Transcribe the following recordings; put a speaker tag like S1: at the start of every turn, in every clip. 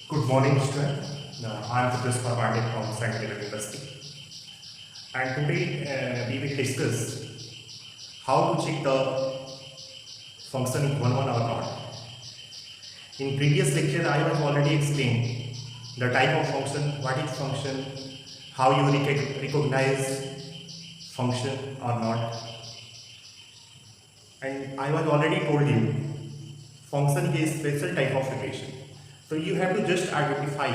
S1: Good morning, student. I am Supresh Parmade from Scientific University. And today we will discuss how to check the function is 1 or not. In previous lecture, I was already explained the type of function, what is function, how you recognize function or not. And I was already told you function is a special type of relation. So you have to just identify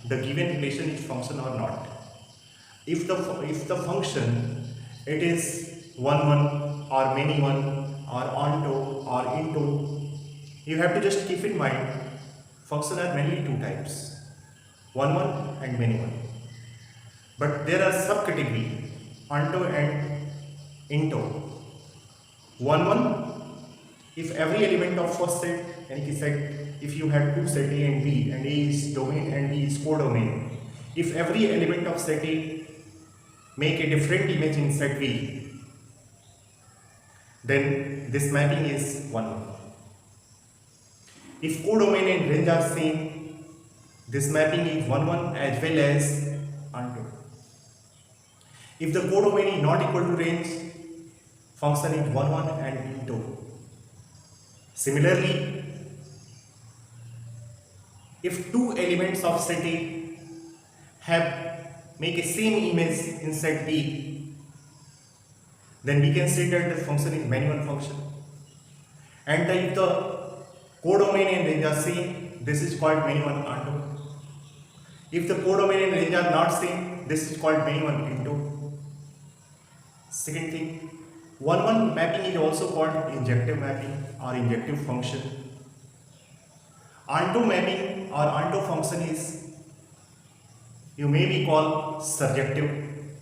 S1: the given relation is function or not. If the function it is one or many one or onto or into, you have to just keep in mind function are mainly two types, one and many one. But there are subcategory onto and into. One, if every element of first set, and set, if you have two set A and B, and A is domain and B is codomain, if every element of set A make a different image in set B, then this mapping is 1. If codomain and range are same, this mapping is 1 as well as onto. If the codomain is not equal to range, function is 1 and into. Similarly, if two elements of set A make a same image in set B, then we can say that the function is many one function. And if the codomain and range are same, this is called many one onto. If the codomain and range are not same, this is called many one into. Second thing, 1 mapping is also called injective mapping or injective function. Onto mapping or onto function is, you may be called surjective.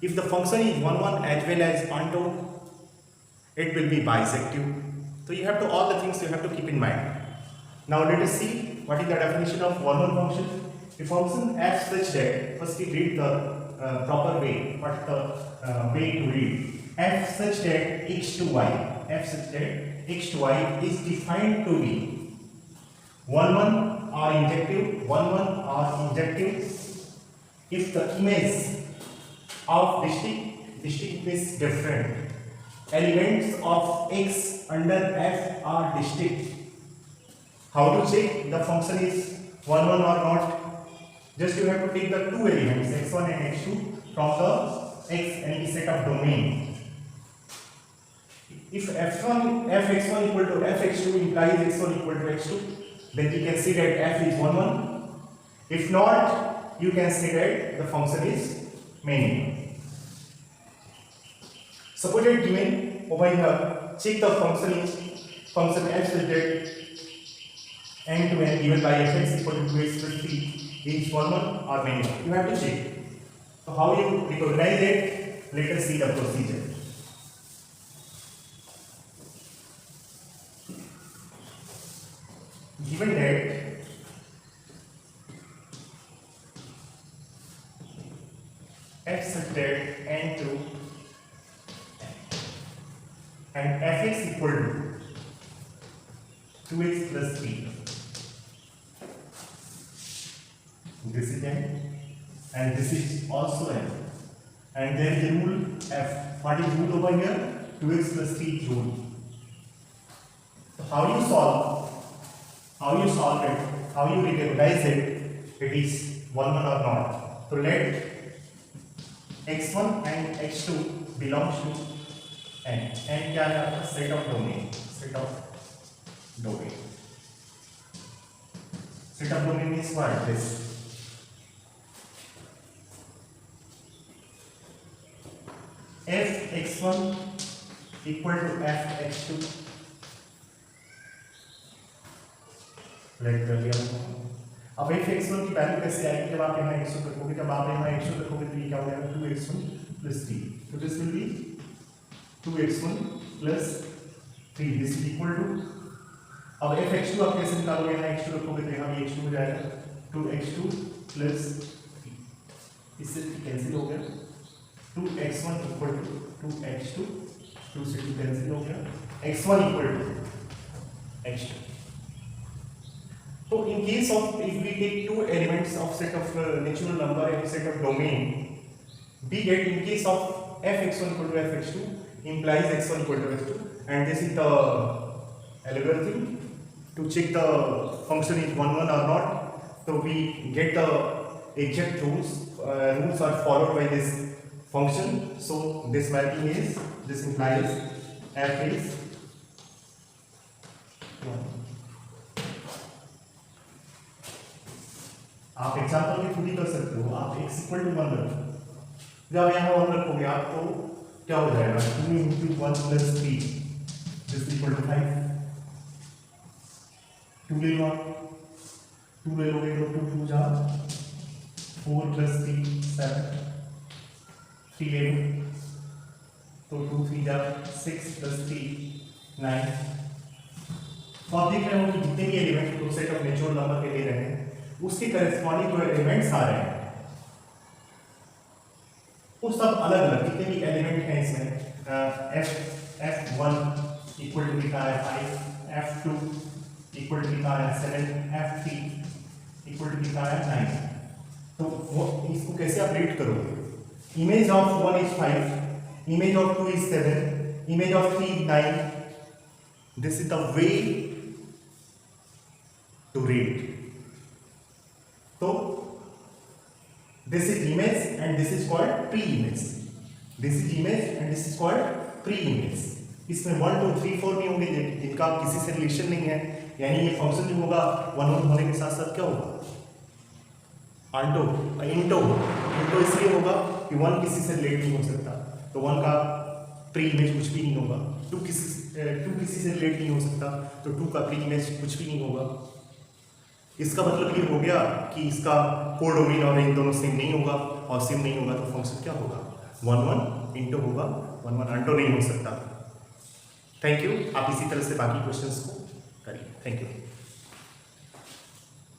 S1: If the function is 1 as well as onto, it will be bisective. So you have to, all the things you have to keep in mind. Now let us see what is the definition of 1 function. A function f such that, first we read the proper way, what the way to read. F such that x to y, f such that x to y is defined to be 1 or injective, 1 or injective if the image of distinct is different. Elements of x under f are distinct. How to check the function is 1 or not? Just you have to take the two elements x1 and x2 from the x and set of domain. If fx1 equal to fx2 implies x1 equal to x2, then we can see that f is 1. If not, you can say that the function is many. Suppose that given over here, check the function f such that n to n given by fx equal to 2x plus 3 is 1 or many. You have to check. So how you recognize it? Let us see the procedure. Given that f such that n to and fx equal to 2x plus 3, this is n and this is also n, and there is a rule f. What is rule over here? 2x plus 3 rule. So how you solve it, how you recognize it is 1 or not. So let x1 and x2 belongs to n. n क्या है आपका? Set of domain. Set of domain means what? This. F x1 equal to f x2. अब f x1 की value कैसे आएगी? जब आप यहाँ x2 रखोगे, जब आप यहाँ x2 रखोगे तो ये क्या हो जाएगा? 2x1 plus 3. So this will be 2x1 plus 3. This is equal to, अब f x2 आप कैसे निकालोगे? यहाँ x2 रखोगे तो यहाँ भी x2 हो जाएगा 2x2 plus 3. इससे कैंसिल हो गया. 2x1 equal to 2x2, 2 से 2 कैंसिल हो गया. x1 equal to x2. So in case of if we take two elements of set of natural number and set of domain, we get in case of fx1 equal to fx2 implies x1 equal to x2, and this is the algorithm to check the function is 1 1 or not. So we get the exact rules. Rules are followed by this function. So this mapping is, this implies f is 1. आप example में खुद ही कर सकते हो. आप x equal to 1 रखो. जब यहाँ 1 रखोगे आप तो क्या हो जाएगा, 2 into 1 plus 3 this equal to 5. 2 ले लो आप, 2 ले लोगे तो 2 2 जा 4 plus 3 7. 3 ले लो तो 2 3 जा 6 plus 3 9. तो आप देख रहे हो कि जितने भी एलिमेंट को सेट ऑफ नेचुरल नंबर के ले रहे हैं उसके करस्पॉन्डिंग जो एलिमेंट्स आ रहे हैं वो सब अलग अलग जितने भी एलिमेंट हैं इसमें f1 इक्वल टू लिखा है 5, f2 इक्वल टू लिखा है 7, f3 इक्वल टू लिखा है 9. तो वो इसको कैसे आप रेट करोगे? Image of 1 is 5, image of 2 is 7, image of 3 is 9. This is the way to rate. So this is image and this is called pre-image. This is image and this is called pre-image. इसमें 1 2 3 4 भी होंगे जिनका किसी से relation नहीं है, यानी ये फंक्शन जो होगा 1 1 होने के साथ साथ क्या होगा, इंटो इसलिए होगा कि 1 किसी से रिलेट नहीं हो सकता, तो 1 का प्री इमेज कुछ भी नहीं होगा. 2 किसी से रिलेट नहीं हो सकता तो 2 का प्री इमेज कुछ भी नहीं होगा. इसका मतलब ये हो गया कि इसका कोडोमेन और इन दोनों सेम नहीं होगा, और सेम नहीं होगा तो फंक्शन क्या होगा, 1 1 इंटो होगा, 1 1 अंटो नहीं हो सकता. Thank you. आप इसी तरह से बाकी क्वेश्चंस को करिए. Thank you.